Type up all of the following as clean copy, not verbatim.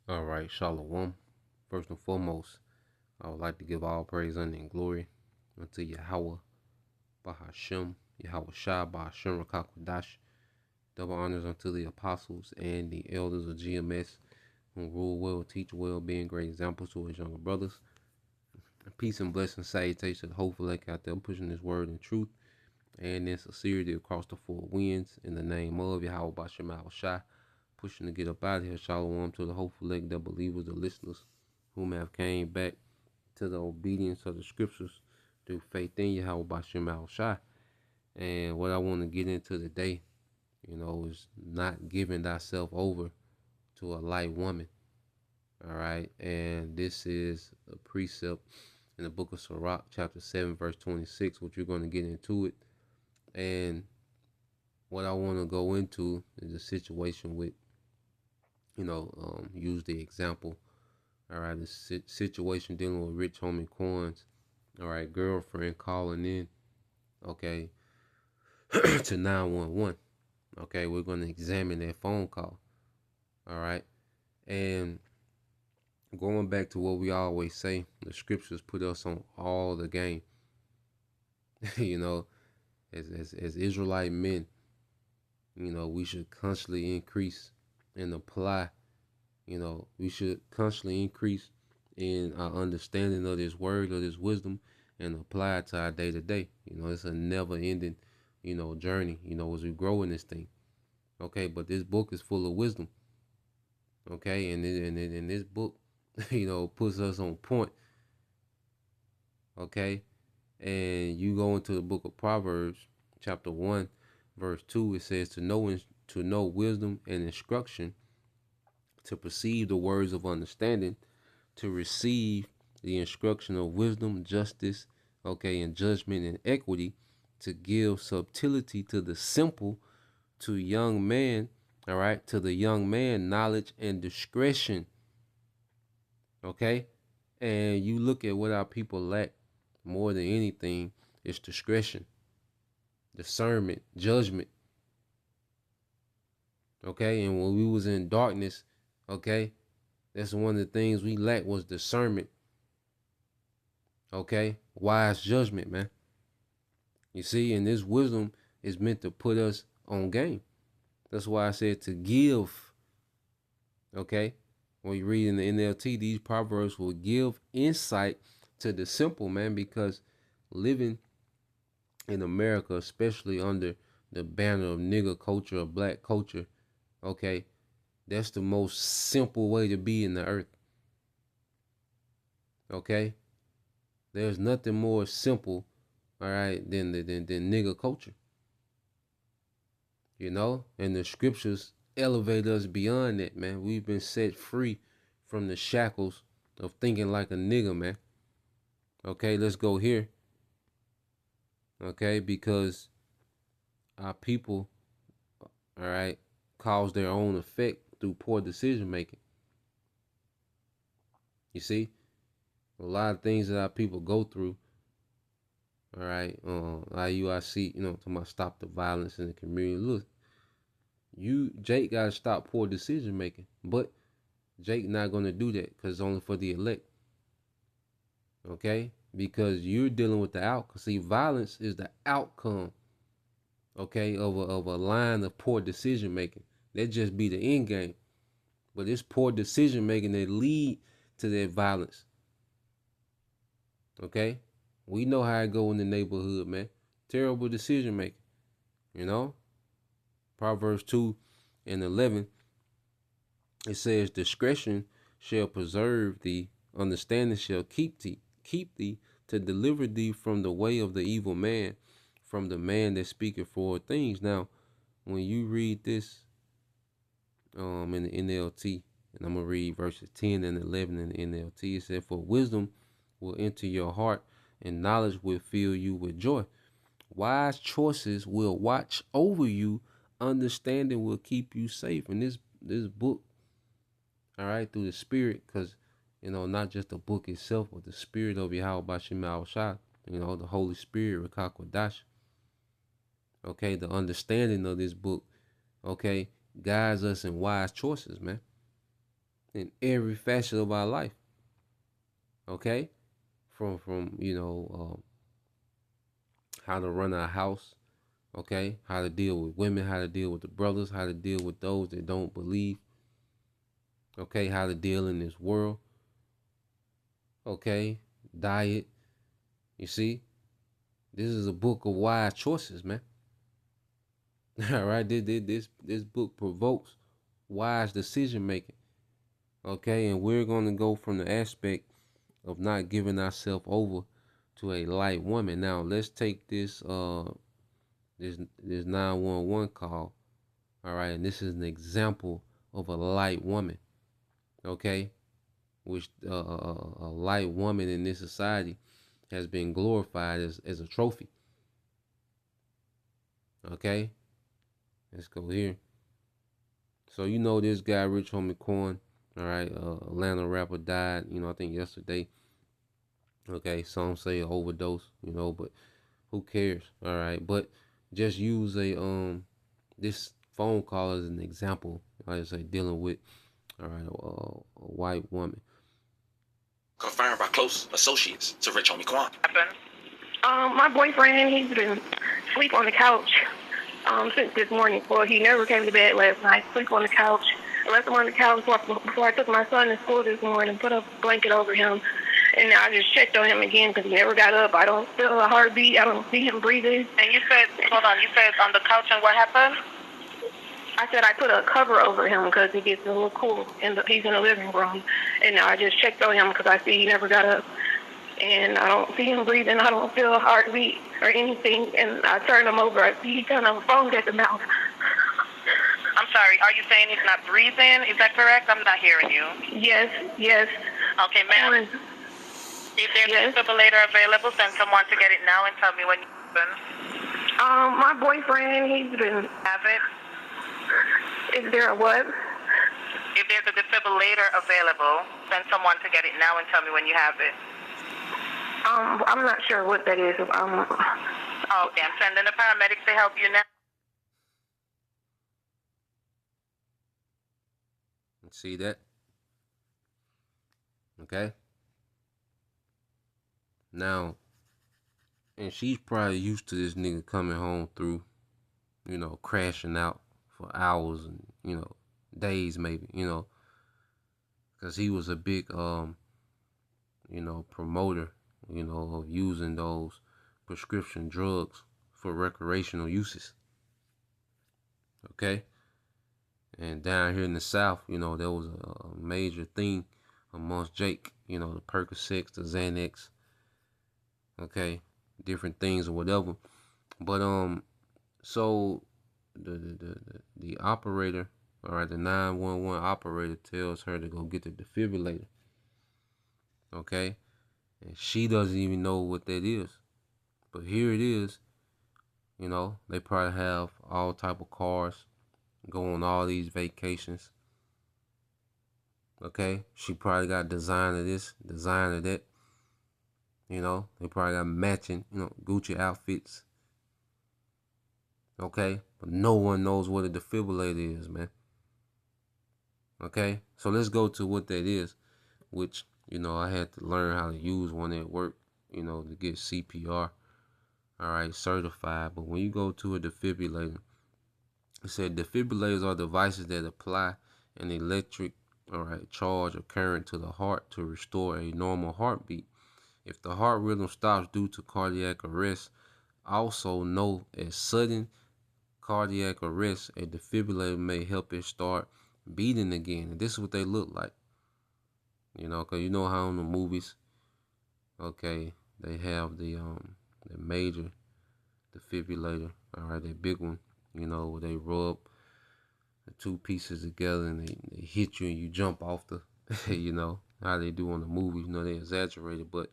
All right, Shalom. First and foremost, I would like to give all praise, honor, and glory unto Yahweh, Bahashem, Yahweh Shah, Bahashem, Rakakwadash. Double honors unto the apostles and the elders of GMS who rule well, teach well, being great examples to his younger brothers. Peace and blessing, salutation to the whole elect out there pushing this word in truth and in sincerity across the four winds in the name of Yahweh Bahashem, Yahweh Shah. Pushing to get up out of here. Shalom to the hopeful elect, the believers, the listeners whom have came back to the obedience of the scriptures through faith in Yahweh Bashem Al Shai. And what I want to get into today, is not giving thyself over to a light woman. All right. And this is a precept in the book of Sirach, chapter 7, verse 26, which you're going to get into it. And what I want to go into is a situation with, use the example. All right, the situation dealing with Rich Homie Coins. All right, girlfriend calling in, okay, to 911. Okay, we're going to examine that phone call. All right, and going back to what we always say, the scriptures put us on all the game. you know, as Israelite men, we should constantly increase and apply. We should constantly increase in our understanding of this word, of this wisdom, and apply it to our day to day. It's a never ending, journey, as we grow in this thing. Okay, but this book is full of wisdom. Okay, and this book, puts us on point. Okay, and you go into the book of Proverbs, chapter 1, verse 2, it says to know wisdom and instruction, to perceive the words of understanding, to receive the instruction of wisdom, justice, okay, and judgment and equity, to give subtlety to the simple, to young man, all right, to the young man, knowledge and discretion, okay? And you look at what our people lack more than anything, it's discretion, discernment, judgment, okay? And when we was in darkness, okay, that's one of the things we lacked was discernment. Okay? Wise judgment, man. You see, and this wisdom is meant to put us on game. That's why I said to give. Okay? When you read in the NLT, these proverbs will give insight to the simple, man, because living in America, especially under the banner of nigger culture or black culture, okay, that's the most simple way to be in the earth. Okay? There's nothing more simple, all right, than nigger culture. And the scriptures elevate us beyond that, man. We've been set free from the shackles of thinking like a nigger, man. Okay, let's go here. Okay, because our people, all right, cause their own effect through poor decision making. You see, a lot of things that our people go through. All right, IUIC, to my stop the violence in the community. Look, Jake gotta stop poor decision making, but Jake not gonna do that because it's only for the elect. Okay, because you're dealing with the outcome. See, violence is the outcome. Okay, of a line of poor decision making. That just be the end game, but it's poor decision making that lead to that violence. Okay, we know how it go in the neighborhood, man. Terrible decision making. Proverbs 2:11, it says, discretion shall preserve thee, understanding shall keep thee to deliver thee from the way of the evil man, from the man that speaketh forward things. Now, when you read this in the NLT, and I'm gonna read verses 10 and 11 in the NLT, it said, for wisdom will enter your heart, and knowledge will fill you with joy. Wise choices will watch over you. Understanding will keep you safe. And this book, all right, through the spirit, because, not just the book itself, but the spirit of Yahweh Bashim Al Shah, the Holy Spirit, Rakakwadash. Okay, the understanding of this book, okay, guides us in wise choices, man. in every facet of our life. Okay, from how to run our house. Okay, how to deal with women, how to deal with the brothers, how to deal with those that don't believe. Okay, how to deal in this world. Okay, diet. You see, this is a book of wise choices, man. All right, this book provokes wise decision making. Okay, and we're gonna go from the aspect of not giving ourselves over to a light woman. Now let's take this 911 call. All right, and this is an example of a light woman. Okay, which a light woman in this society has been glorified as a trophy. Okay, let's go here. So you know this guy, Rich Homie Quan. All right, Atlanta rapper died. I think yesterday. Okay, some say overdose. But who cares? All right, but just use this phone call as an example. Like I say, dealing with a white woman. Confirmed by close associates to Rich Homie Quan. My boyfriend, he's been sleep on the couch since this morning. Well, he never came to bed last night. Sleep on the couch. I left him on the couch before I took my son to school this morning. Put a blanket over him, and I just checked on him again because he never got up. I don't feel a heartbeat. I don't see him breathing. And you said, hold on, you said on the couch, and what happened? I said I put a cover over him because it gets a little cool. He's in the living room, and I just checked on him because I see he never got up. And I don't see him breathing. I don't feel a heartbeat or anything. And I turned him over. I see he kind of foamed at the mouth. I'm sorry. Are you saying he's not breathing? Is that correct? I'm not hearing you. Yes. Okay, ma'am. If there's a defibrillator available, send someone to get it now and tell me when you open. My boyfriend, he's been... Have it? Is there a what? If there's a defibrillator available, send someone to get it now and tell me when you have it. I'm not sure what that is. Okay, I'm sending the paramedics to help you now. See that? Okay. Now, and she's probably used to this nigga coming home through, crashing out for hours and, days maybe, because he was a big, promoter, of using those prescription drugs for recreational uses. Okay? And down here in the South, there was a major thing amongst Jake, the Percocets, the Xanax, okay, different things or whatever. But so the operator, all right, the 911 operator tells her to go get the defibrillator. Okay? And she doesn't even know what that is. But here it is. They probably have all type of cars, go on all these vacations. Okay? She probably got design of this, design of that. They probably got matching, Gucci outfits. Okay? But no one knows what a defibrillator is, man. Okay? So let's go to what that is, which, I had to learn how to use one at work, to get CPR, all right, certified. But when you go to a defibrillator, it said defibrillators are devices that apply an electric, all right, charge or current to the heart to restore a normal heartbeat. If the heart rhythm stops due to cardiac arrest, also known as sudden cardiac arrest, a defibrillator may help it start beating again. And this is what they look like. Because you know how in the movies, okay, they have the major defibrillator, all right, that big one, where they rub the two pieces together and they hit you and you jump off the, how they do on the movies, they exaggerate it, but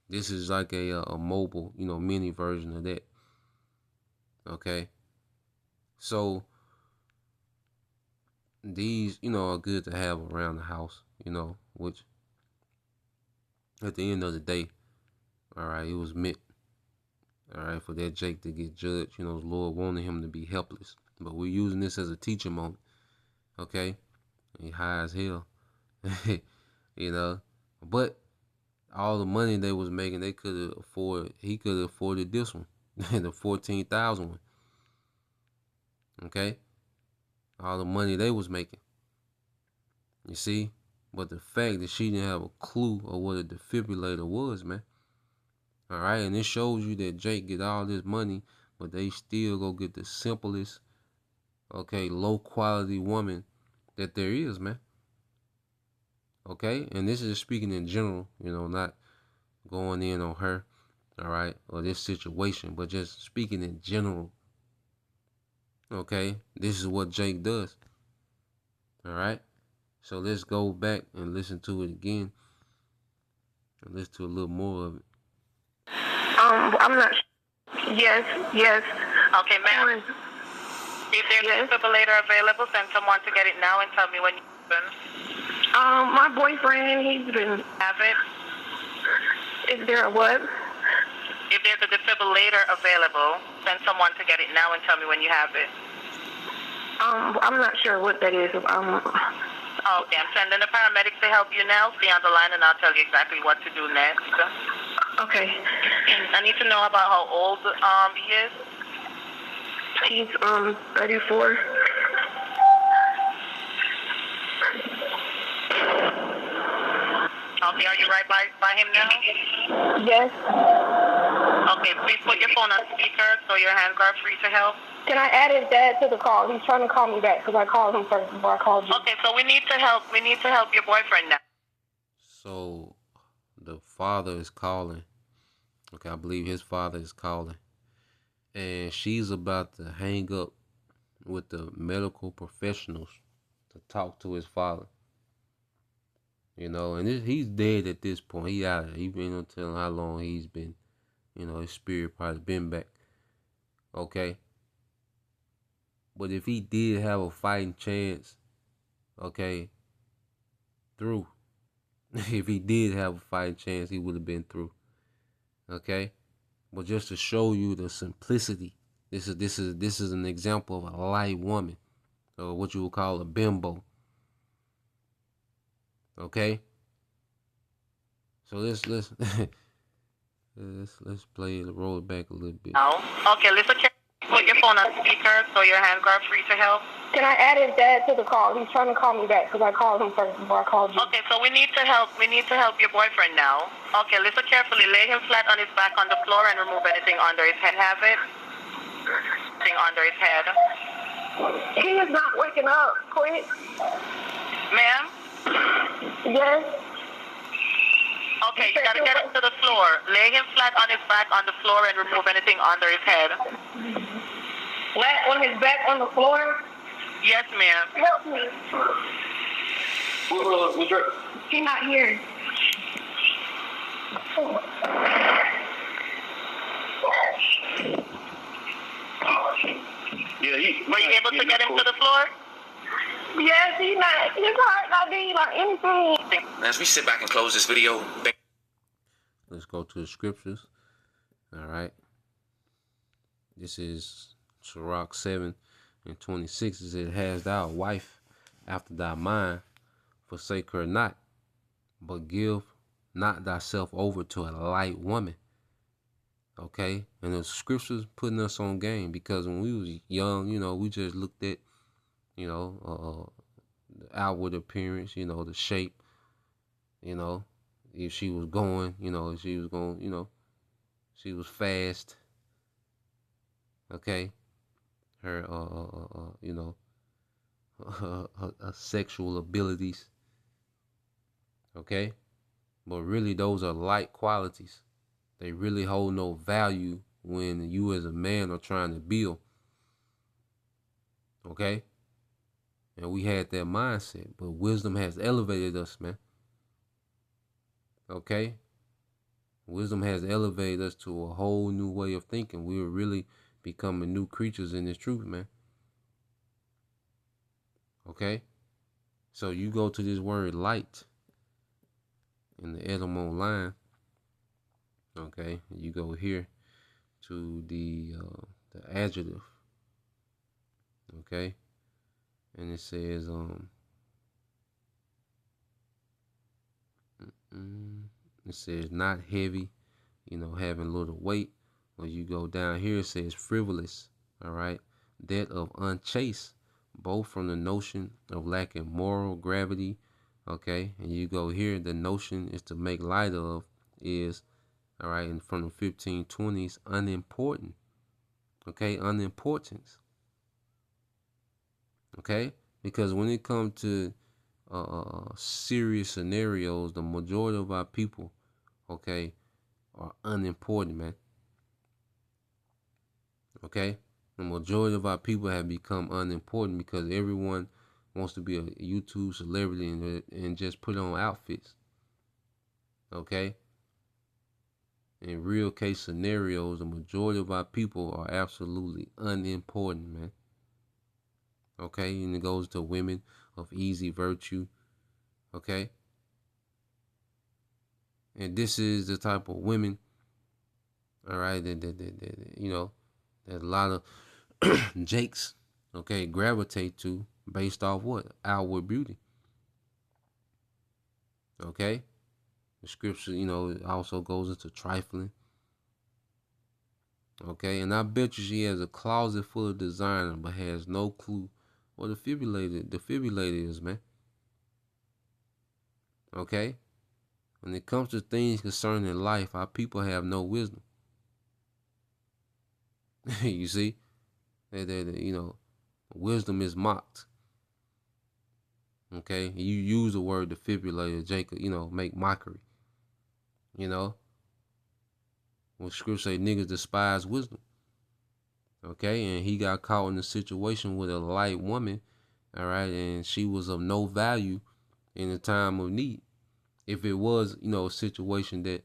this is like a mobile, mini version of that. Okay. So these, are good to have around the house, which at the end of the day, all right, it was meant, all right, for that Jake to get judged. The Lord wanted him to be helpless. But we're using this as a teaching moment. Okay? He high as hell. you know. But all the money they was making, they could afford. He could have afforded this one, the 14,000 one. Okay, all the money they was making. You see, but the fact that she didn't have a clue of what a defibrillator was, man. All right, and it shows you that Jake get all this money, but they still go get the simplest, okay, low quality woman that there is, man. Okay, and this is speaking in general, you know, not going in on her, all right, or this situation, but just speaking in general. Okay, this is what Jake does. All right, so let's go back and listen to it again, and listen to a little more of it. I'm not. Yes. Okay, ma'am. If there's a defibrillator available, send someone to get it now and tell me when you open. My boyfriend, he's been. Have it? Is there a what? If there's a defibrillator available, send someone to get it now and tell me when you have it. I'm not sure what that is. Okay, I'm sending the paramedics to help you now. Stay on the line and I'll tell you exactly what to do next. Okay. I need to know about how old he is. He's 34. Okay, are you right by him now? Yes. Okay, please put your phone on speaker so your hands are free to help. Can I add his dad to the call? He's trying to call me back because I called him first before I called you. Okay, so we need to help your boyfriend now. So the father is calling. Okay, I believe his father is calling. And she's about to hang up with the medical professionals to talk to his father. You know, and he's dead at this point. He out of there. He been no telling how long he's been. You know, his spirit probably been back. Okay. But if he did have a fighting chance, okay, through. If he did have a fighting chance, he would have been through. Okay? But just to show you the simplicity, this is an example of a light woman, or what you would call a bimbo. Okay? So let's play it, roll it back a little bit. Oh, okay, listen. Put your phone on speaker so your hands are free to help. Can I add his dad to the call? He's trying to call me back because I called him first before I called you. Okay, so we need to help your boyfriend now. Okay, listen carefully. Lay him flat on his back on the floor and remove anything under his head. Have it? Anything under his head. He is not waking up. Quick. Ma'am? Yes. Okay, you gotta get him to the floor. Lay him flat on his back on the floor and remove anything under his head. Flat on his back on the floor? Yes, ma'am. Help me. He's not here. Were you able to get him to the floor? Yes, his heart not beating like anything. As we sit back and close this video, let's go to the scriptures. All right. This is Sirach 7:26. It says, "Hast thou a wife after thy mind, forsake her not, but give not thyself over to a light woman." Okay? And the scriptures putting us on game, because when we was young, you know, we just looked at, you know, the outward appearance, you know, the shape, you know, if she was going, you know, if she was going, you know, she was fast. Okay? Her, you know, her sexual abilities. Okay? But really, those are light qualities. They really hold no value when you as a man are trying to build. Okay? And we had that mindset, but wisdom has elevated us, man. Okay? Wisdom has elevated us to a whole new way of thinking. We are really becoming new creatures in this truth, man. Okay? So you go to this word light in the etymology line. Okay? You go here to the adjective. Okay? And it says It says not heavy, having little weight. When you go down here, it says frivolous, all right? That of unchaste, both from the notion of lacking moral gravity, okay? And you go here, the notion is to make light of is, all right, and from the 1520s, unimportant, okay? Unimportance, okay? Because when it comes to serious scenarios, the majority of our people, okay, are unimportant, man. Okay? The majority of our people have become unimportant because everyone wants to be a YouTube celebrity and just put on outfits. Okay? In real case scenarios, the majority of our people are absolutely unimportant, man. Okay? And it goes to women of easy virtue. Okay? And this is the type of women, all right, that a lot of Jakes, okay, gravitate to based off what? Outward beauty. Okay? The scripture, also goes into trifling. Okay? And I bet you she has a closet full of designer but has no clue what a defibrillator is, man. Okay? When it comes to things concerning life, our people have no wisdom. You see? Wisdom is mocked. Okay? You use the word defibrillator, Jacob, make mockery. When scripture say niggas despise wisdom. Okay? And he got caught in a situation with a light woman, all right, and she was of no value in a time of need. If it was, a situation that,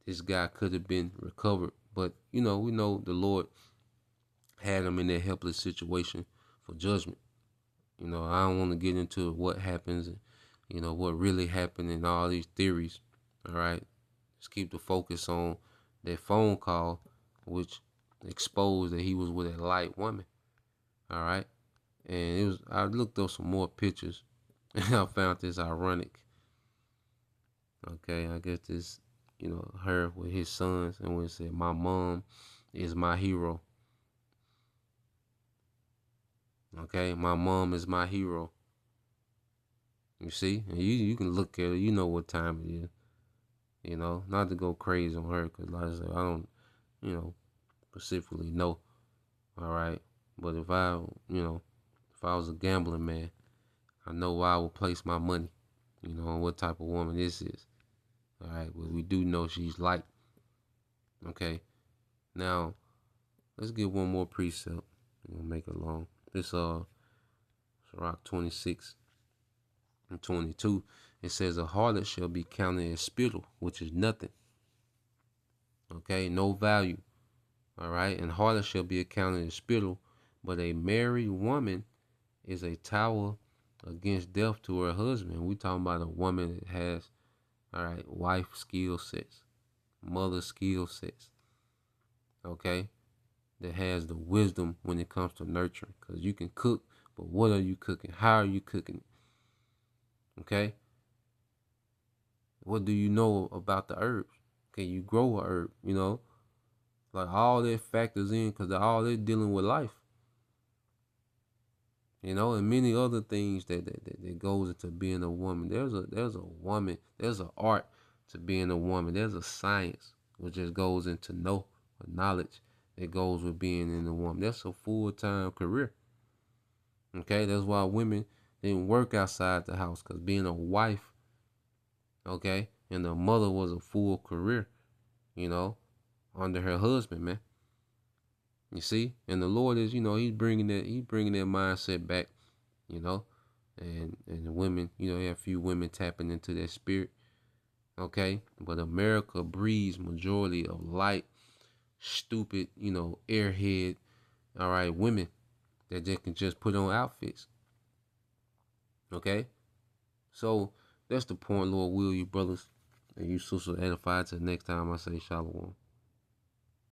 this guy could have been recovered. But, we know the Lord had him in that helpless situation for judgment. I don't want to get into what happens and, what really happened and all these theories. All right. Let's keep the focus on that phone call, which exposed that he was with a light woman. All right. And I looked up some more pictures and I found this ironic. Okay. I guess this, her with his sons, and when it said, "My mom is my hero." Okay, my mom is my hero. You see, and you can look at it. You know what time it is. Not to go crazy on her, because like I said, I don't, specifically know. All right, but if I was a gambling man, I know where I would place my money. On what type of woman this is. All right, but we do know she's light. Okay, now let's get one more precept. We'll make it long. This Sirach 26 and 22. It says, "A harlot shall be counted as spittle, which is nothing." Okay, no value. All right, and harlot shall be accounted as spittle, but a married woman is a tower against death to her husband. We talking about a woman that has, all right, wife skill sets, mother skill sets. Okay, that has the wisdom when it comes to nurturing, because you can cook, but what are you cooking? How are you cooking it? Okay, what do you know about the herbs? Can you grow a herb? Like all that factors in, because all they're dealing with life. And many other things that goes into being a woman. There's a woman. There's an art to being a woman. There's a science which just goes into knowledge that goes with being in a woman. That's a full-time career. Okay, that's why women didn't work outside the house, because being a wife, okay, and a mother was a full career, under her husband, man. You see, and the Lord is, he's bringing that mindset back, and the women, you have a few women tapping into that spirit, okay. But America breeds majority of light, stupid, airhead, all right, women that they can just put on outfits, okay. So that's the point, Lord will you brothers and you sisters edified. Till next time I say shalom.